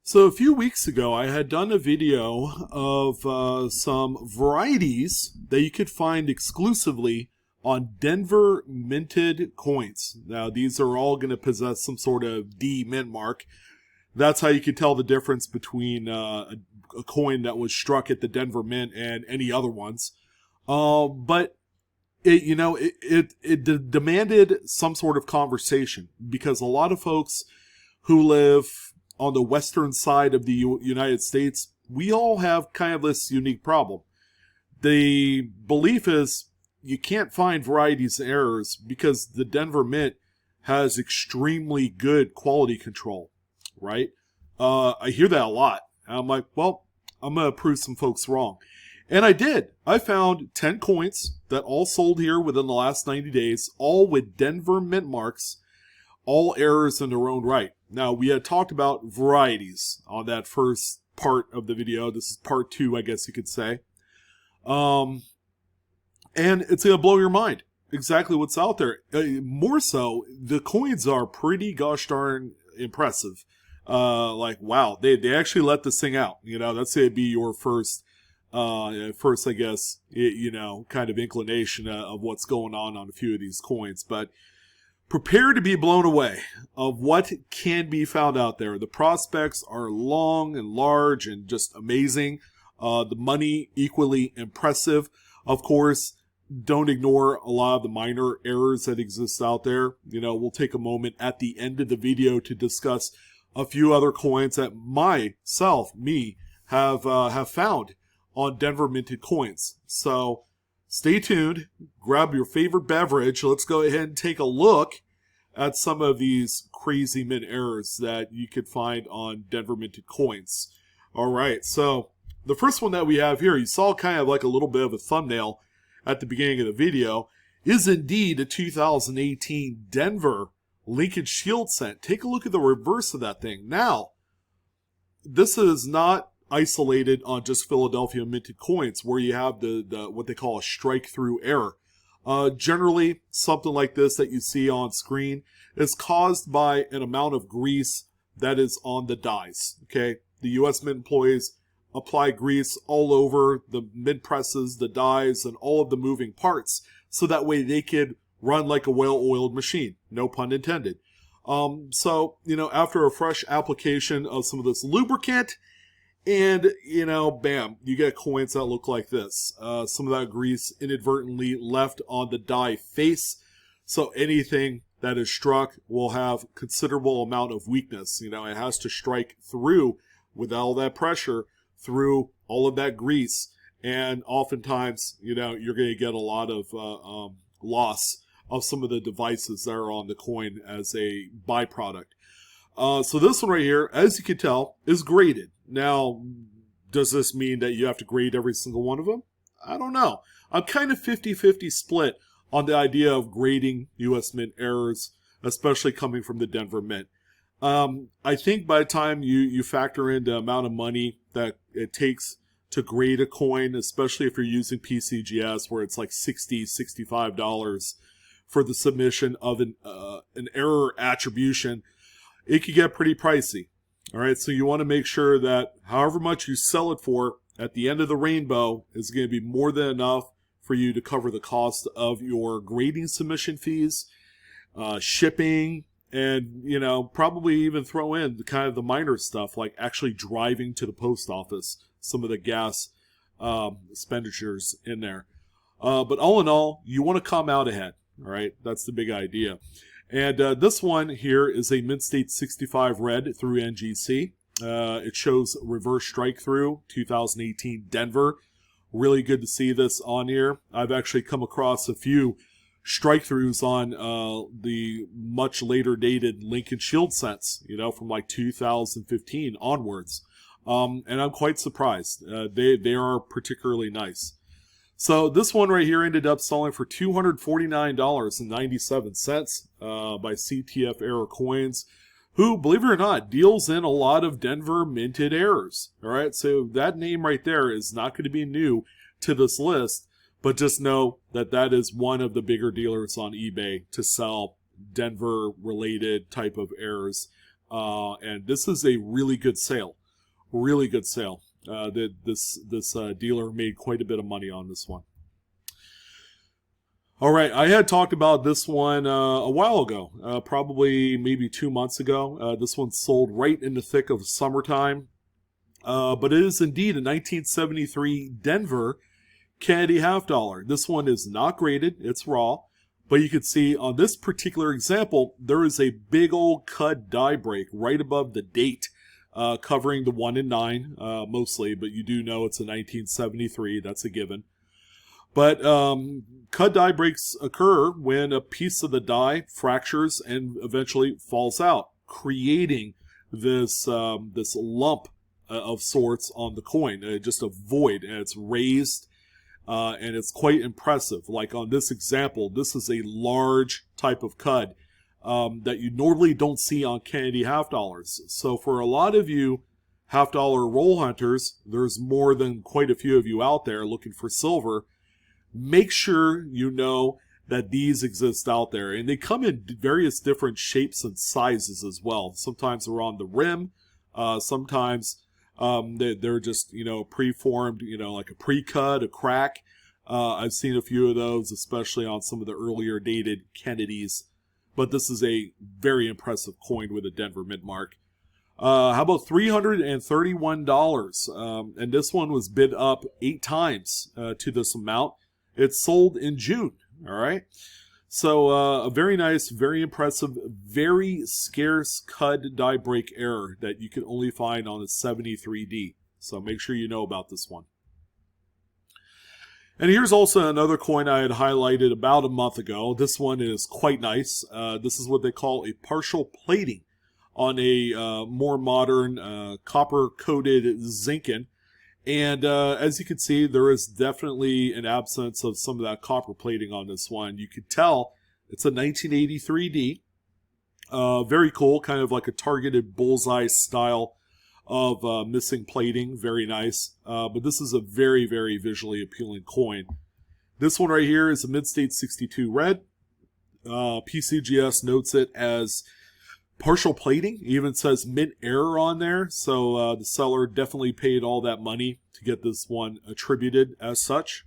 So a few weeks ago, I had done a video of some varieties that you could find exclusively on Denver minted coins. Now, these are all going to possess some sort of D mint mark. That's how you can tell the difference between a coin that was struck at the Denver Mint and any other ones. But it demanded some sort of conversation because a lot of folks who live on the western side of the United States, we all have kind of this unique problem. The belief is you can't find varieties and errors because the Denver Mint has extremely good quality control, right? I hear that a lot. And I'm like, well, I'm going to prove some folks wrong. And I did. I found 10 coins that all sold here within the last 90 days, all with Denver Mint marks, all errors in their own right. Now, we had talked about varieties on that first part of the video. This is part 2, I guess you could say. And it's going to blow your mind exactly what's out there. More so, the coins are pretty gosh darn impressive. Like, wow, they actually let this thing out. You know, that's going to be your first, I guess, kind of inclination of what's going on a few of these coins. But prepare to be blown away of what can be found out there. The prospects are long and large and just amazing. The money equally impressive. Of course, don't ignore a lot of the minor errors that exist out there. You know, we'll take a moment at the end of the video to discuss a few other coins that me have found on Denver minted coins. So stay tuned, grab your favorite beverage. Let's go ahead and take a look at some of these crazy mint errors that you could find on Denver minted coins. All right, so the first one that we have here, you saw kind of like a little bit of a thumbnail at the beginning of the video, is indeed a 2018 Denver Lincoln Shield cent. Take a look at the reverse of that thing. Now, this is not isolated on just Philadelphia minted coins where you have the what they call a strike-through error. Generally, something like this that you see on screen is caused by an amount of grease that is on the dies. Okay, the U.S. Mint employees apply grease all over the mint presses, the dies, and all of the moving parts, so that way they could run like a well-oiled machine. No pun intended. So, after a fresh application of some of this lubricant, and, bam, you get coins that look like this. Some of that grease inadvertently left on the die face. So anything that is struck will have considerable amount of weakness. It has to strike through with all that pressure, through all of that grease. And oftentimes, you're going to get a lot of loss of some of the devices that are on the coin as a byproduct. So this one right here, as you can tell, is graded. Now, does this mean that you have to grade every single one of them? I don't know. I'm kind of 50-50 split on the idea of grading U.S. Mint errors, especially coming from the Denver Mint. I think by the time you factor in the amount of money that it takes to grade a coin, especially if you're using PCGS, where it's like $60, $65 for the submission of an error attribution, it could get pretty pricey. All right, so you want to make sure that however much you sell it for at the end of the rainbow is going to be more than enough for you to cover the cost of your grading submission fees, shipping, and, probably even throw in the kind of the minor stuff like actually driving to the post office, some of the gas expenditures in there. But all in all, you want to come out ahead. All right, that's the big idea. And this one here is a Mint State 65 red through NGC. It shows reverse strike through 2018 Denver. Really good to see this on here. I've actually come across a few strike throughs on the much later dated Lincoln Shield cents, from like 2015 onwards. And I'm quite surprised. They are particularly nice. So this one right here ended up selling for $249.97 by CTF Error Coins, who, believe it or not, deals in a lot of Denver minted errors. All right, so that name right there is not going to be new to this list, but just know that that is one of the bigger dealers on eBay to sell Denver-related type of errors. And this is a really good sale. Really good sale. This dealer made quite a bit of money on this one. All right, I had talked about this one a while ago, probably maybe 2 months ago. This one sold right in the thick of summertime. But it is indeed a 1973 Denver Kennedy half dollar. This one is not graded, it's raw. But you can see on this particular example, there is a big old cut die break right above the date, covering the 1 and 9 mostly, but you do know it's a 1973, that's a given. But cut die breaks occur when a piece of the die fractures and eventually falls out, creating this this lump of sorts on the coin, just a void, and it's raised, and it's quite impressive. Like on this example, this is a large type of cud that you normally don't see on Kennedy half dollars. So for a lot of you half dollar roll hunters, there's more than quite a few of you out there looking for silver. Make sure you know that these exist out there, and they come in various different shapes and sizes as well. Sometimes they're on the rim, sometimes they're just, preformed, like a pre-cut, a crack. I've seen a few of those, especially on some of the earlier dated Kennedys, but this is a very impressive coin with a Denver mint mark. How about $331? And this one was bid up 8 times to this amount. It sold in June, all right? So a very nice, very impressive, very scarce cud die break error that you can only find on a 73D. So make sure you know about this one. And here's also another coin I had highlighted about a month ago. This one is quite nice. This is what they call a partial plating on a more modern copper-coated zinc-in. And as you can see, there is definitely an absence of some of that copper plating on this one. You could tell it's a 1983D. Very cool, kind of like a targeted bullseye style of missing plating. Very nice. But this is a very, very visually appealing coin. This one right here is a Mid-State 62 red. PCGS notes it as partial plating, even says mint error on there, so the seller definitely paid all that money to get this one attributed as such.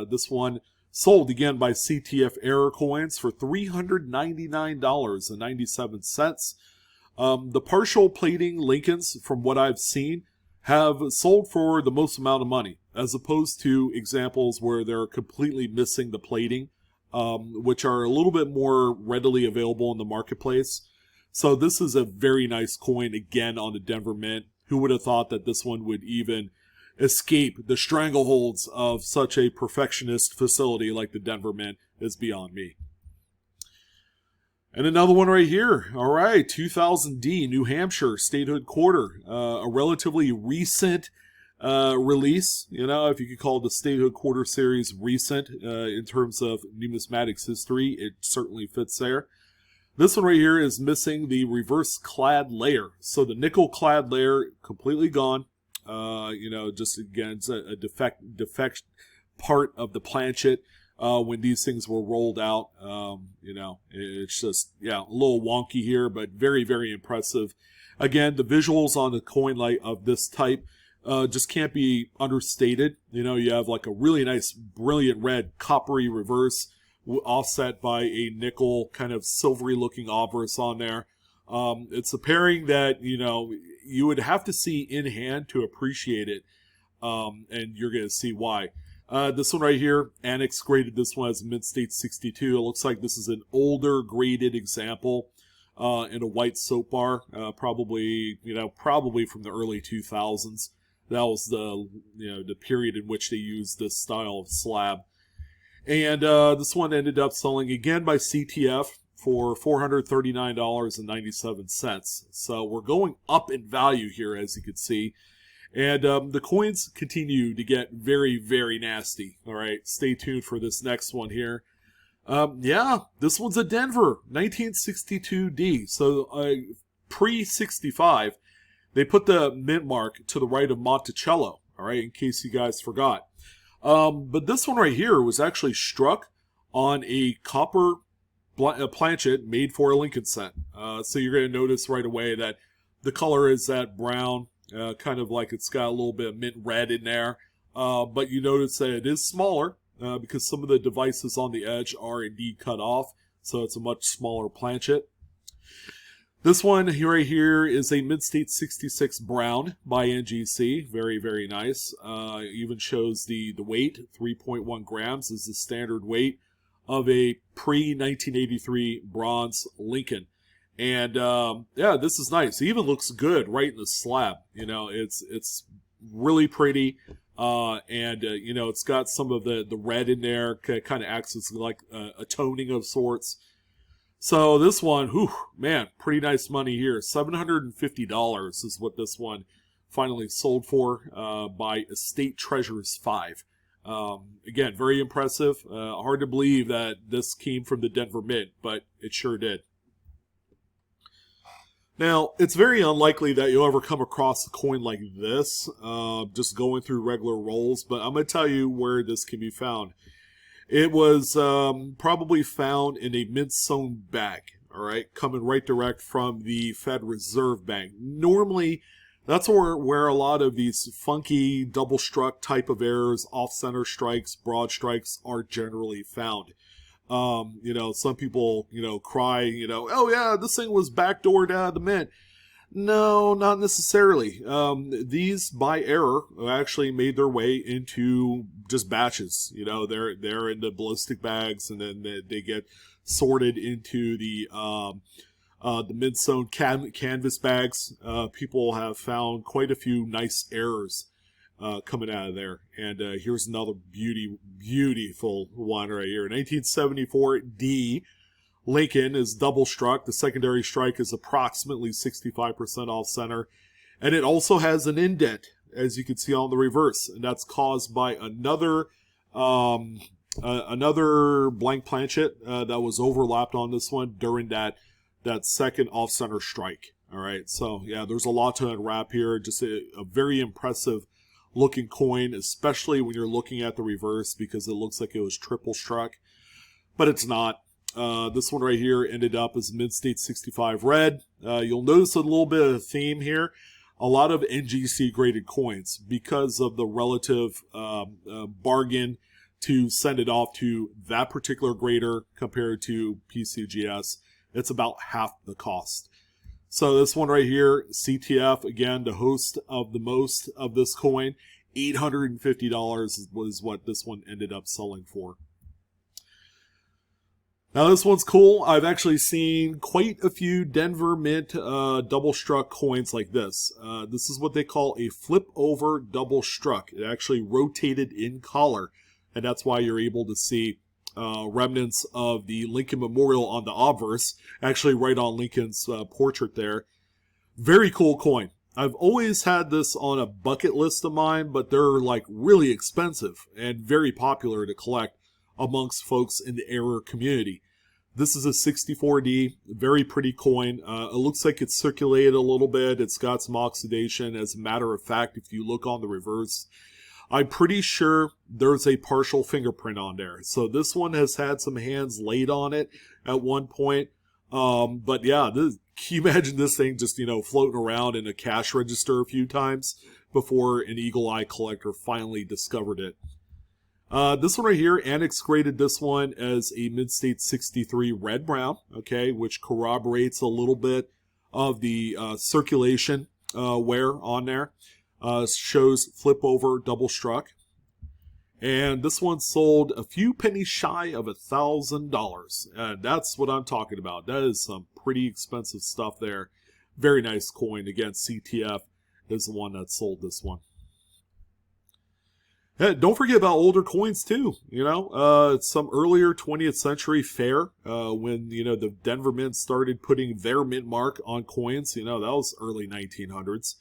This one sold again by CTF Error Coins for $399.97. The partial plating Lincolns, from what I've seen, have sold for the most amount of money, as opposed to examples where they're completely missing the plating, which are a little bit more readily available in the marketplace. So this is a very nice coin, again, on the Denver Mint. Who would have thought that this one would even escape the strangleholds of such a perfectionist facility like the Denver Mint is beyond me. And another one right here. All right, 2000D, New Hampshire, Statehood Quarter. A relatively recent release, if you could call the Statehood Quarter series recent in terms of numismatics history. It certainly fits there. This one right here is missing the reverse clad layer. So the nickel clad layer completely gone. Just again, it's a defect part of the planchet when these things were rolled out. It's just, a little wonky here, but very, very impressive. Again, the visuals on the coin light of this type just can't be understated. You have like a really nice, brilliant red coppery reverse, offset by a nickel kind of silvery looking obverse on there. It's a pairing that you would have to see in hand to appreciate it, and you're going to see why. This one right here, Annex graded this one as a Mid-State 62. It looks like this is an older graded example in a white soap bar, probably from the early 2000s. That was the period in which they used this style of slab. And this one ended up selling again by CTF for $439.97. So we're going up in value here, as you can see. And the coins continue to get very, very nasty. All right, stay tuned for this next one here. This one's a Denver 1962D. So pre-65, they put the mint mark to the right of Monticello. All right, in case you guys forgot. But this one right here was actually struck on a copper planchet made for a Lincoln set. So you're going to notice right away that the color is that brown, kind of like it's got a little bit of mint red in there. But you notice that it is smaller because some of the devices on the edge are indeed cut off. So it's a much smaller planchet. This one right here is a Mid-State 66 Brown by NGC. Very, very nice. Even shows the weight. 3.1 grams is the standard weight of a pre-1983 bronze Lincoln. And yeah, this is nice. It even looks good right in the slab. You know, it's really pretty. You know, it's got some of the red in there. Kind of acts as like a toning of sorts. So this one, whew, man, pretty nice money here. $750 is what this one finally sold for by Estate Treasures 5. Again, very impressive. Hard to believe that this came from the Denver Mint, but it sure did. Now, it's very unlikely that you'll ever come across a coin like this, just going through regular rolls, but I'm going to tell you where this can be found. It was probably found in a mint-sewn bag, all right, coming right direct from the Fed Reserve Bank. Normally, that's where a lot of these funky double-struck type of errors, off-center strikes, broad strikes are generally found. You know, some people, you know, cry, you know, oh yeah, this thing was backdoored out of the mint. No, not necessarily. These, by error, actually made their way into just batches. You know, they're in the ballistic bags, and then they get sorted into the mid-sewn canvas bags. People have found quite a few nice errors coming out of there. And here's another beautiful one right here. 1974 D. Lincoln is double struck. The secondary strike is approximately 65% off center. And it also has an indent, as you can see on the reverse. And that's caused by another blank planchet that was overlapped on this one during that second off center strike. All right. So yeah, there's a lot to unwrap here. Just a very impressive looking coin, especially when you're looking at the reverse, because it looks like it was triple struck, but it's not. This one right here ended up as Mid-State 65 Red. You'll notice a little bit of a theme here. A lot of NGC graded coins, because of the relative bargain to send it off to that particular grader compared to PCGS. It's about half the cost. So this one right here, CTF, again, the host of the most of this coin, $850 was what this one ended up selling for. Now this one's cool. I've actually seen quite a few Denver Mint double struck coins like this. This is what they call a flip over double struck. It actually rotated in collar, and that's why you're able to see remnants of the Lincoln Memorial on the obverse, actually right on Lincoln's portrait there. Very cool coin. I've always had this on a bucket list of mine, but they're like really expensive and very popular to collect amongst folks in the error community. This is a 64D, very pretty coin. It looks like it's circulated a little bit. It's got some oxidation. As a matter of fact, if you look on the reverse, I'm pretty sure there's a partial fingerprint on there. So this one has had some hands laid on it at one point. But yeah, can you imagine this thing just, you know, floating around in a cash register a few times before an eagle eye collector finally discovered it? This one right here, Annex graded this one as a Mid-State 63 Red Brown, okay, which corroborates a little bit of the circulation wear on there. Shows flip over double struck. And this one sold a few pennies shy of $1,000. And that's what I'm talking about. That is some pretty expensive stuff there. Very nice coin. Again, CTF is the one that sold this one. Hey, don't forget about older coins too. You know, some earlier 20th century fare when, you know, the Denver Mint started putting their mint mark on coins. You know, that was early 1900s.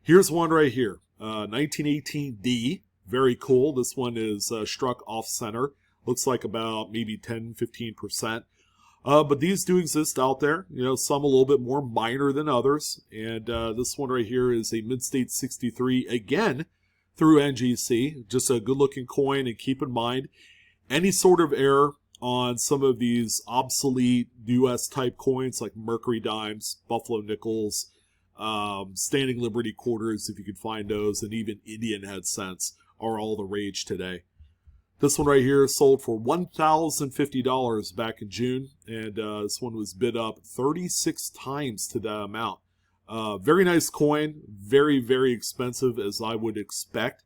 Here's one right here, 1918D. Very cool. This one is struck off center. Looks like about maybe 10-15%. But these do exist out there. You know, some a little bit more minor than others. And this one right here is a Mid-State 63 again through NGC. Just a good looking coin. And keep in mind, any sort of error on some of these obsolete US type coins like Mercury dimes, Buffalo nickels, Standing Liberty quarters, if you could find those, and even Indian head cents are all the rage today. This one right here sold for $1,050 back in June, and this one was bid up 36 times to that amount. Very nice coin, very, very expensive as I would expect.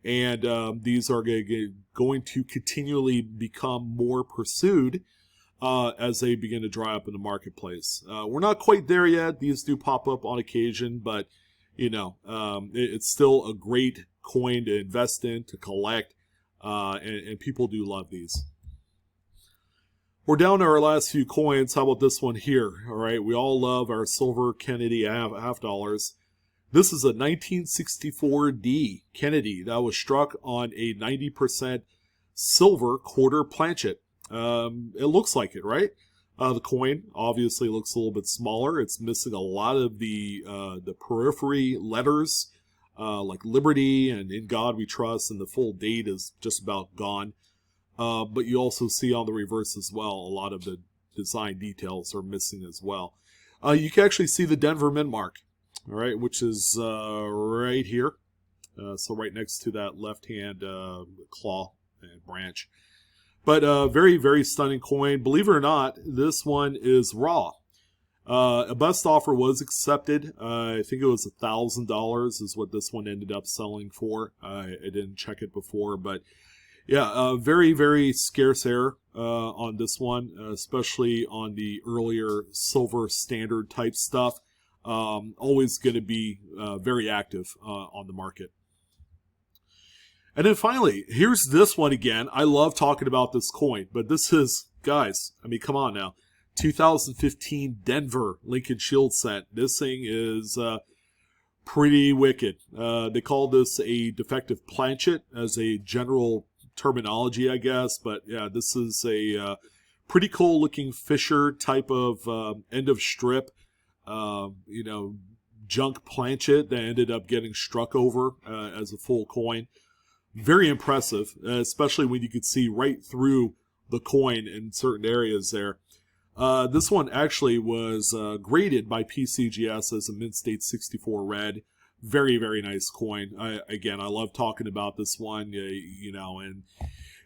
And these are going to continually become more pursued as they begin to dry up in the marketplace. We're not quite there yet. These do pop up on occasion, but it's still a great coin to invest in, to collect, and people do love these. We're down to our last few coins. How about this one here? All right, we all love our silver Kennedy half dollars. This is a 1964D Kennedy that was struck on a 90% silver quarter planchet. It looks like it, right? The coin obviously looks a little bit smaller. It's missing a lot of the periphery letters, like Liberty and In God We Trust, and the full date is just about gone. But you also see on the reverse as well, a lot of the design details are missing as well. You can actually see the Denver Mint mark. All right, which is right here. So right next to that left-hand claw and branch. But very, very stunning coin. Believe it or not, this one is raw. A best offer was accepted. I think it was $1,000 is what this one ended up selling for. I didn't check it before, but yeah, very, very scarce air on this one, especially on the earlier silver standard type stuff. Always going to be very active on the market. And then finally, here's this one again. I love talking about this coin, but this is, guys, I mean, come on now. 2015 Denver Lincoln Shield cent. This thing is pretty wicked. They call this a defective planchet as a general terminology, I guess. But yeah, this is a pretty cool looking Fisher type of end of strip. Junk planchet that ended up getting struck over as a full coin. Very impressive, especially when you could see right through the coin in certain areas there. This one actually was graded by PCGS as a Mint State 64 red. Very, very nice coin. I love talking about this one, and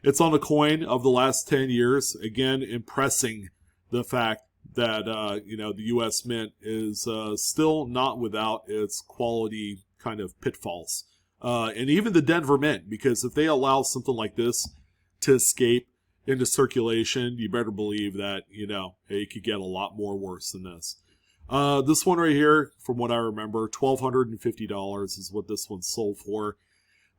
it's on the coin of the last 10 years. Again, impressing the fact that the U.S. Mint is still not without its quality kind of pitfalls, and even the Denver Mint, because if they allow something like this to escape into circulation, you better believe that it could get a lot more worse than this. This one right here, from what I remember, $1,250 is what this one sold for.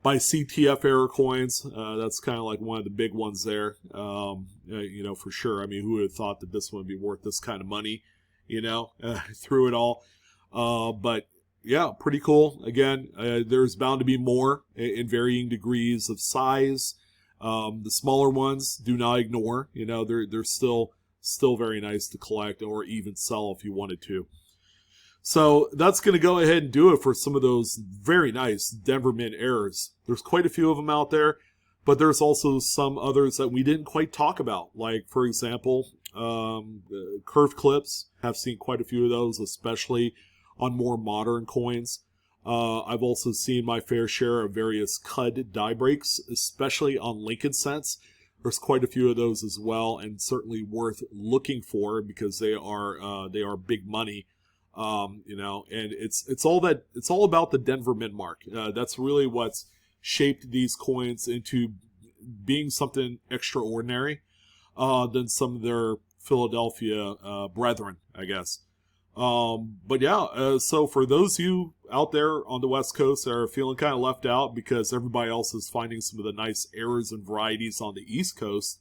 By CTF era coins, that's kind of like one of the big ones there, for sure. I mean, who would have thought that this one would be worth this kind of money, through it all. But yeah, pretty cool. Again, there's bound to be more in varying degrees of size. The smaller ones, do not ignore. They're still very nice to collect or even sell if you wanted to. So that's going to go ahead and do it for some of those very nice Denver Mint errors. There's quite a few of them out there, but there's also some others that we didn't quite talk about. Like, for example, curved clips. Have seen quite a few of those, especially on more modern coins. I've also seen my fair share of various CUD die breaks, especially on Lincoln cents. There's quite a few of those as well, and certainly worth looking for because they are big money. And it's all about the Denver Mint mark. That's really what's shaped these coins into being something extraordinary than some of their Philadelphia brethren, I guess. But yeah, so for those of you out there on the West Coast that are feeling kind of left out because everybody else is finding some of the nice errors and varieties on the East Coast,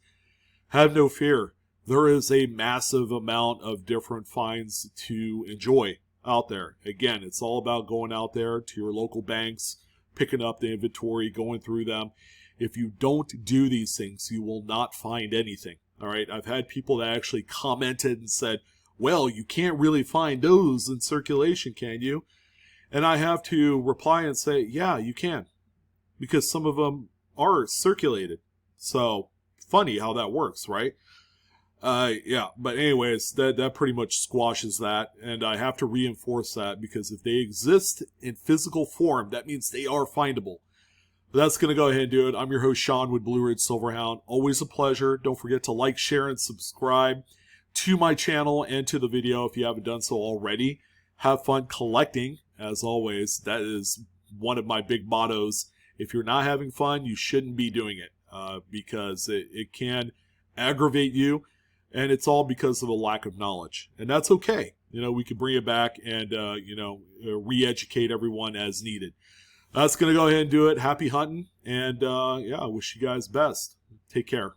have no fear. There is a massive amount of different finds to enjoy out there. Again, it's all about going out there to your local banks, picking up the inventory, going through them. If you don't do these things, you will not find anything. All right. I've had people that actually commented and said, well, you can't really find those in circulation, can you? And I have to reply and say, yeah, you can. Because some of them are circulated. So funny how that works, right? Yeah, but anyways, that pretty much squashes that, and I have to reinforce that because if they exist in physical form, that means they are findable. But that's going to go ahead and do it. I'm your host, Sean, with Blue Ridge Silverhound. Always a pleasure. Don't forget to like, share, and subscribe to my channel and to the video if you haven't done so already. Have fun collecting, as always. That is one of my big mottos. If you're not having fun, you shouldn't be doing it because it can aggravate you. And it's all because of a lack of knowledge. And that's okay. We can bring it back and, re-educate everyone as needed. That's going to go ahead and do it. Happy hunting. And, I wish you guys best. Take care.